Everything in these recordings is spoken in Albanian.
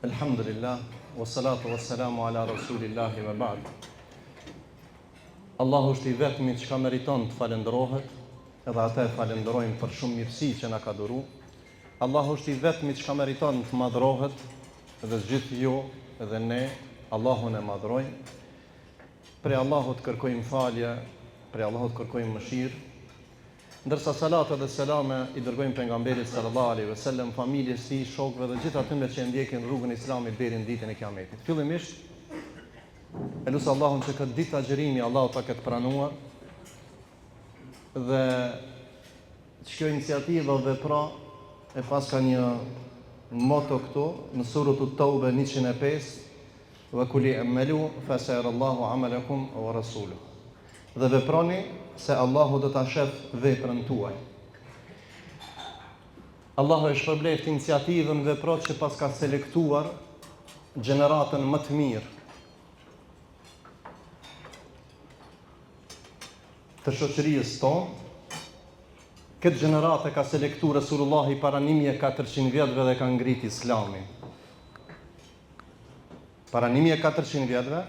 Alhamdulillah, wassalatu wassalamu ala rasulillahi wa ba'd. Allahu është I vetmi që ka meriton të falendrohet, edhe ata e falenderojmë për shumë mirësi që na ka dhuru. Allahu është I vetmi që ka meriton të madhrohet, edhe gjithë ju edhe ne, Allahun e madhrojmë. Prej Allahut kërkojmë falje, prej Allahut kërkojmë mëshirë. Ndërsa salate dhe selame I dërgojmë pejgamberit sallallahu alaihi wasallam, familjes së tij, shokëve dhe gjithë atyre që ndjekin rrugën e Islamit deri në ditën e Kiametit. Fillimisht, e lutem Allahun që këtë ditë agjërimi Allahu ta ketë pranuar dhe që kjo iniciativë vepra e pas ka një moto këtu në surën Tauba 105, wa kuli amalu fa sayarallahu amalakum wa rasuluhu. Dhe veproni se Allahu do ta shef veprën tuaj. Allahu e shpërbleft iniciativën veprot që pas ka selektuar gjeneratën më të mirë të shoqërisë tonë. Këtë gjeneratë ka selektuar Resulullahi para 1400 vjetëve dhe ka ngrit Islamin. Para 1400 vjetëve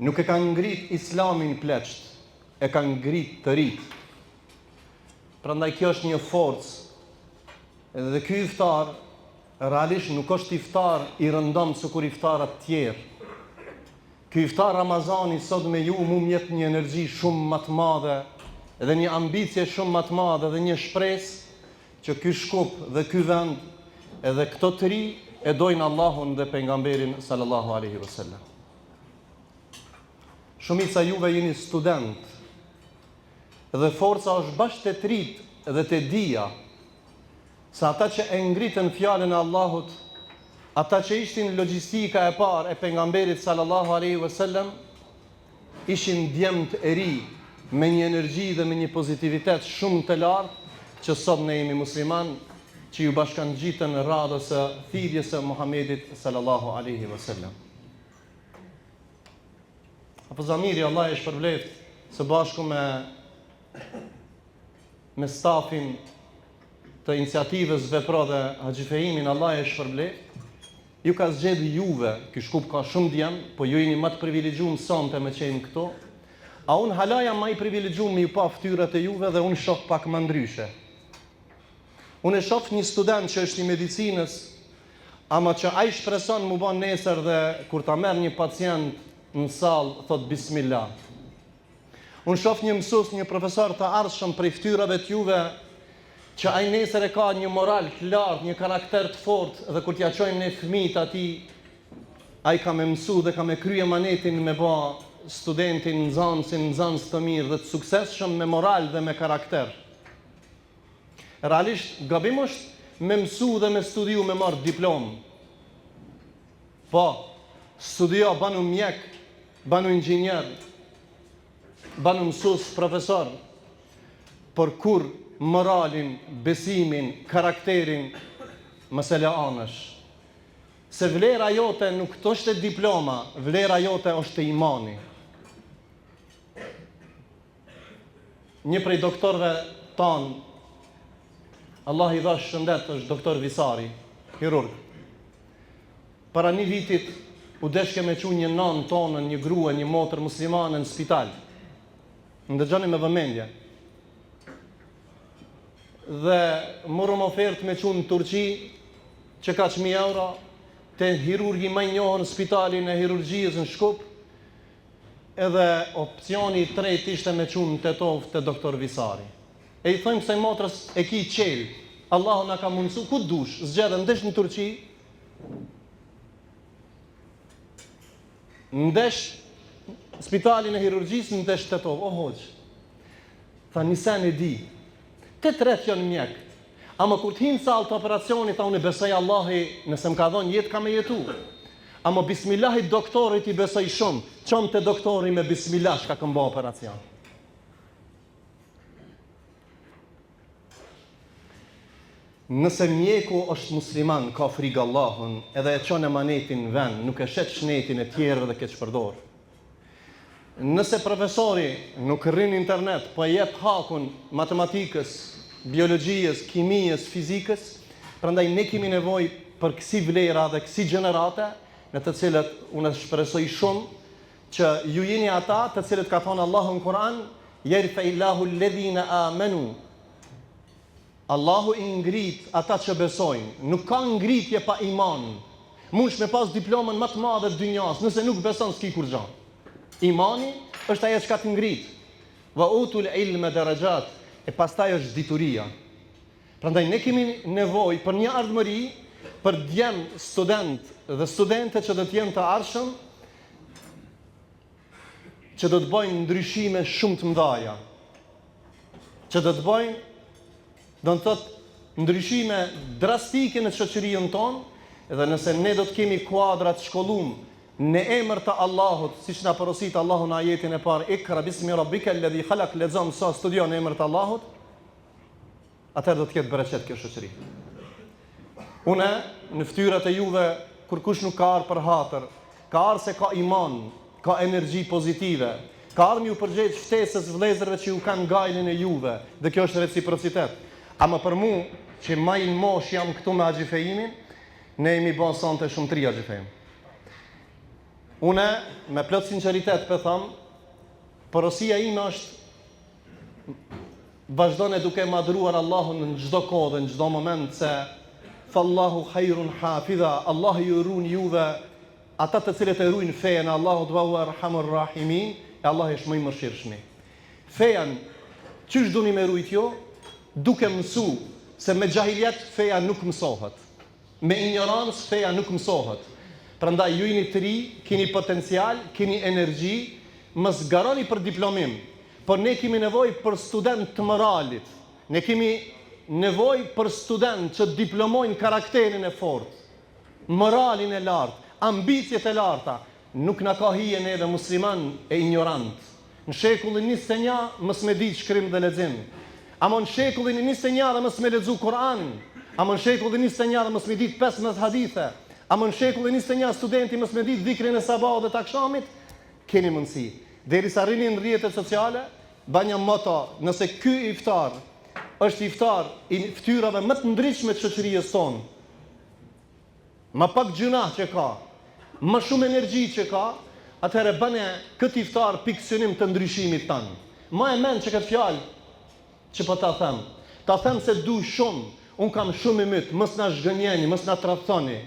nuk e ka ngrit Islamin pleqt, e ka ngrit të rit. Prandaj kjo është një forcë. Edhe ky iftar realisht nuk është iftar I rëndom sikur iftarat tjerë. Ky iftar Ramazani sot me ju mu mjet një energji shumë më të madhe, edhe një ambicie shumë më të madhe dhe një shpresë që ky shkup dhe ky vend edhe këto të ri e dojnë Allahun dhe pejgamberin sallallahu alaihi wasallam. Shumica juve jeni student dhe forca është bashkë të trit dhe të dija se ata që e ngritën fjalën e Allahut, ata që ishin logjistika e parë e pejgamberit sallallahu alaihi wasallam, ishin djemt e ri me një energji dhe me një pozitivitet shumë të lartë që sot ne jemi musliman që ju bashkangjitën radhës së thirrjes së Muhamedit sallallahu alaihi wasallam. Apo zamiri Allah e shpërbleft së bashku me stafin të iniciativës vepro dhe Haxhi Fehimin, Allah e shpërbleft, ju ka zgjedhë juve, ky shkup ka shumë djem, po ju jeni më të privilegjuar sonte me qenë këto, a unë hala jam më I privilegjuar me ju pa fytyrat e juve dhe unë shoh pak më ndryshe. Unë e shoh një student që është I medicinës, ama që ai shpreson mu bën nesër dhe kur ta merr një pacient në sallë thot bismillah. Unë shoh një mësues, një profesor të ardhshëm prej fytyrave të juve që ai nesër e ka një moral të lartë, një karakter të fortë dhe kur t'ia çojmë ne fëmijët atij, ai ka me mësu dhe ka me krye manetin me bë studentin nxënës të mirë dhe të suksesshëm me moral dhe me karakter. Realisht gabim është me mësu dhe me studiu me marrë diplomë. Po, studio banu mjek, banu inxhinier, banu mësues profesor, por kur moralin, besimin, karakterin mësele anësh. Se vlera jote nuk është e diploma, vlera jote është e imani. Një prej doktorëve tanë, Allah I dha shëndet, është doktor Visari, kirurg. Para një vitit u deshke me qunë një nanë tonën, një grua, një motër muslimane në spital. Ndëgjoni me vëmendje. Dhe morëm ofertë me qunë në Turqi, që ka 1.000 euro, të hirurgi më I njohur në spitalin e hirurgjisë në Shkup, edhe opcioni I tretë ishte me qunë në Tetov të doktor Visari. E I thojmë se motrës e ki qelë, Allahu na ka mundësu, ku dush, zgjedhëm ndesh në Turqi, ndesh spitalin e hirurgjisë, ndesh Tetov, o hoqë. Tha një sen e di, të tret janë mjek, ama kur t'hinë salë të operacionit, ta unë I besoj Allahi, nëse më ka dhonë jetë ka me jetu. Ama bismillahi doktorit I besoj shumë, qëmë të doktori me bismillah shka këmba operacion. Nëse mjeku është musliman, ka frikë Allahun, edhe e çon emanetin në vend, nuk e shet shnetin e tjerë dhe keq përdor. Nëse profesori nuk rrin internet, po jep hakun matematikës, biologjisë, kimisë, fizikës, prandaj ne kemi nevojë për kësi vlera dhe kësi gjenerate, në të cilët unë shpresoj shumë që ju jeni ata të cilët ka thonë Allahu në Kur'an, yerfa'illahu alladhina amanu. Allahu i ngrit ata që besojnë. Nuk ka ngritje pa iman. Mund me pas diplomën më të madhe të dynjas, nëse nuk beson s'ki kur gjë. Imani është ajo që ka të ngrit. Wa utul ilma darajat, e pastaj është dituria. Prandaj ne kemi nevojë për një ardhmëri, për djem student dhe studente që do të jenë të ardhshëm, që do të bëjnë ndryshime shumë të mëdha. Që do të bëjnë, do të thotë ndryshime drastike në shoqërinë tonë, edhe nëse ne do të kemi kuadra të shkollum në emër të Allahut, siç na porosit Allahu në ajetin e parë, Ikra bismi rabbika alladhi khalaq, lexo sa studion në emër të Allahut, atëherë do të ketë bereqet kjo shoqëri. Une, në fytyrat e juve, kur kush nuk ka ardhur për hatër, ka ardhur se ka iman, ka energji pozitive, ka ardhur ju përgjigj ftesës vëllezërve që ju kanë gajlin e juve, dhe kjo është reciprocitet. Ama për mu, që ma i mosh jam këtu me agjifejimin, ne jemi bon sante shumë tri agjifejim. Une, me plot sinceritet për thamë, porosia ime është vazhdojnë duke madhruar Allahun në çdo kohë dhe në çdo moment, se fallahu khairun hafidha, Allah ju ruan juve ata të cilët e ruajnë fejen e Allahut, wa huwa arhamur rahimin, e Allah është më i mëshirshëm. Fejan çish doni me rujt jo, duke mësu se me xahiliet feja nuk mësohet. Me ignorancë feja nuk mësohet. Prandaj ju jeni të ri, keni potencial, keni energji, mos garoni për diplomim, por ne kemi nevojë për student të moralit. Ne kemi nevojë për student që diplomojnë karakterin e fortë, moralin e lartë, ambicjet e larta. Nuk na ka hije neve musliman e ignorant. Në shekullin 21 mos me ditë shkrim dhe lexim. Ama në shekullin 21 dhe mos me lexu Kur'an. Ama në shekullin 21 dhe mos me ditë 15 hadithe. Ama në shekullin 21 studenti mos me ditë dhikrin e sabahut dhe të akşamit, keni mundësi. Derisa rrini në rrjetet sociale, banja moto, nëse ky iftar është iftar i ftyrave më të ndritshme të shoqërisë tonë, ma pak gjuna që ka, ma shumë energji që ka, atëherë bëne këtë iftar pikësynim të ndryshimit tanë. Ma e men që këtë fjalë që po ta them. Ta them se du shumë, unë kam shumë i mytë, mës na zhgënjeni, mës na tradhtoni.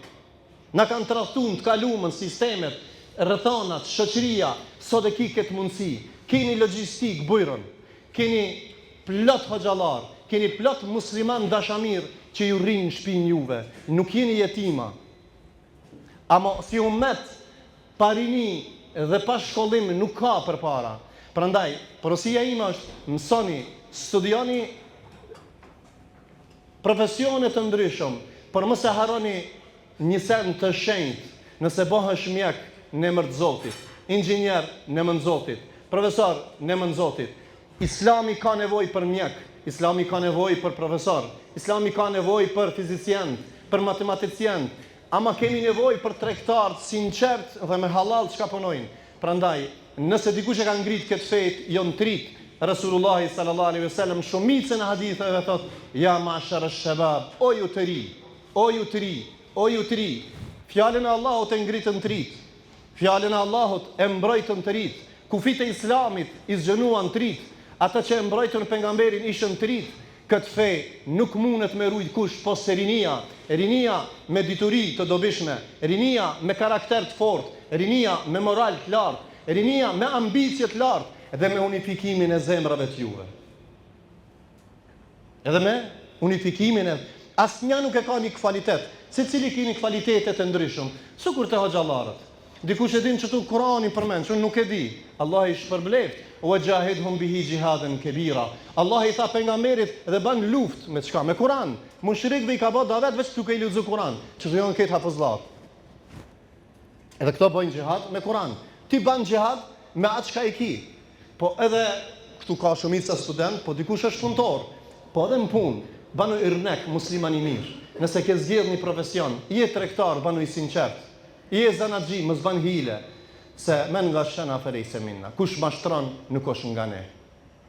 Na kanë tradhtuar të kalumën, sistemet, rrethonat, shoqëria, sot e ki këtë mundësi. Keni logjistik bujrën, keni plot hoxhallar, keni plot musliman dashamir që ju rrinë në shtëpinë juve, nuk jeni jetima. Ama si ummet, pa rini dhe pa shkollim nuk ka përpara. Prandaj, porosia ime është mësoni, studioni profesione të ndryshëm, por mos e harroni një sen të shenjtë, nëse bëhesh mjek në emër të Zotit, inxhinier në emër të Zotit, profesor në emër të Zotit. Islami ka nevojë për mjek, Islami ka nevojë për profesor, Islami ka nevojë për fizician, për matematicien, ama kemi nevojë për tregtar të sinqert dhe me halal çka punojnë. Prandaj, nëse dikush e ka ngrit këtë fejt, jo në trit, Rasulullahi sallallahu alaihi wasallam shumicën e haditheve thot: "Ya ma'shar ash-shabab", o ju të ri, o ju të ri, o ju të ri. Fjalën e Allahut e ngritën të rit. Fjalën e Allahut e mbrojtën të rit. Kufit e Islamit i zgjenuan të rit. Ata që e mbrojtën pejgamberin ishën të rit. Këtë fe nuk mundet me rujt kush po se rinia. Rinia me dituri të dobishme, rinia me karakter të fortë, rinia me moral të lartë, rinia me ambicje të lartë, edhe me unifikimin e zemrave të juve. Edhe me unifikimin e... Asnjë nuk e ka një kvalitet, secili ka një kvalitete të ndryshëm. Sikur të hoxhallarët. Dikush e din çtu Kur'anin përmend, unë nuk e di. Allah i shpërbleft, wa jahidhum bihi jihadan kabira. Allah i tha pejgamberit dhe ban luftë me çka? Me Kur'an. Mushrikëve i ka bë davet vetë duke i lexuar Kur'an, që do janë këtë hafuzllat. Edhe këto bëjnë xhihad me Kur'an. Ti ban xhihad me atë çka i ki. Po edhe këtu ka shumica student, po dikush është punëtor. Po edhe në punë, banu irnek, musliman i mirë. Nëse ke zgjedhur një profesion, je tregtar, banu i sinqert. Je zanaxhi, mos ban hile. se men nga shena felejse minna. Kush mashtron nuk është nga ne.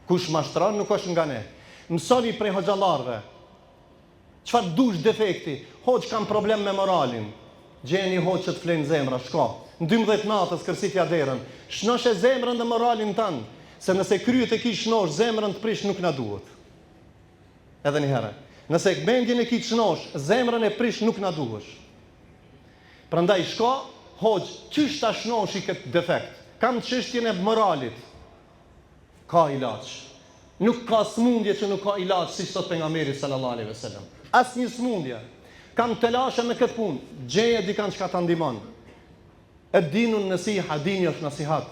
Kush mashtron nuk është nga ne. Mësoni prej hoxhallarëve. Çfarë dush defekti? Hoxh kam problem me moralin. Gjeni hoxh që të flenë zemra, shko. Në 12 natës kërsitja derën. Shnosh e zemrën dhe moralin tanë. Se nëse kryet e ki shnosh, zemrën të prish nuk na duhet. Edhe një herë. Nëse mendjen e ki shnosh, zemrën e prish nuk na duhesh. Prandaj shko, hoxh, çish ta shnoshi këtë defekt? Kam çështjen e moralit. Ka ilaç. Nuk ka smundje që nuk ka ilaç, siç thot pejgamberi sallallahu alaihi wasallam. Asnjë smundje. Kam të lashe me këtë punë, gjeje dikan që ka të ndimon. E dinun nësiha, dini është nasihat.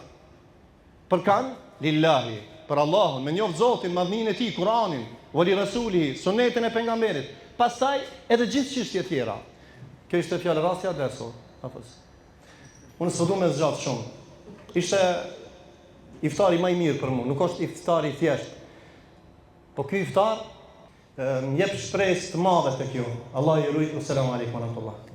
Për kanë? Lillahi. Për Allahun, me njoftë Zotin, madhnin e ti, Kuranin, voli Rasulihi, sunetin e pejgamberit. Pastaj edhe gjithë çështje tjera. Kjo ishte fjallë rastja derso. Unë së du me zgjatë shumë. Ishte iftari më i mirë për mu, nuk është iftari thjesht. Po ky iftar më jep shpresë të madhe tek ju. Allah ju ruaj. Asalamu alaykum wa rahmatullah.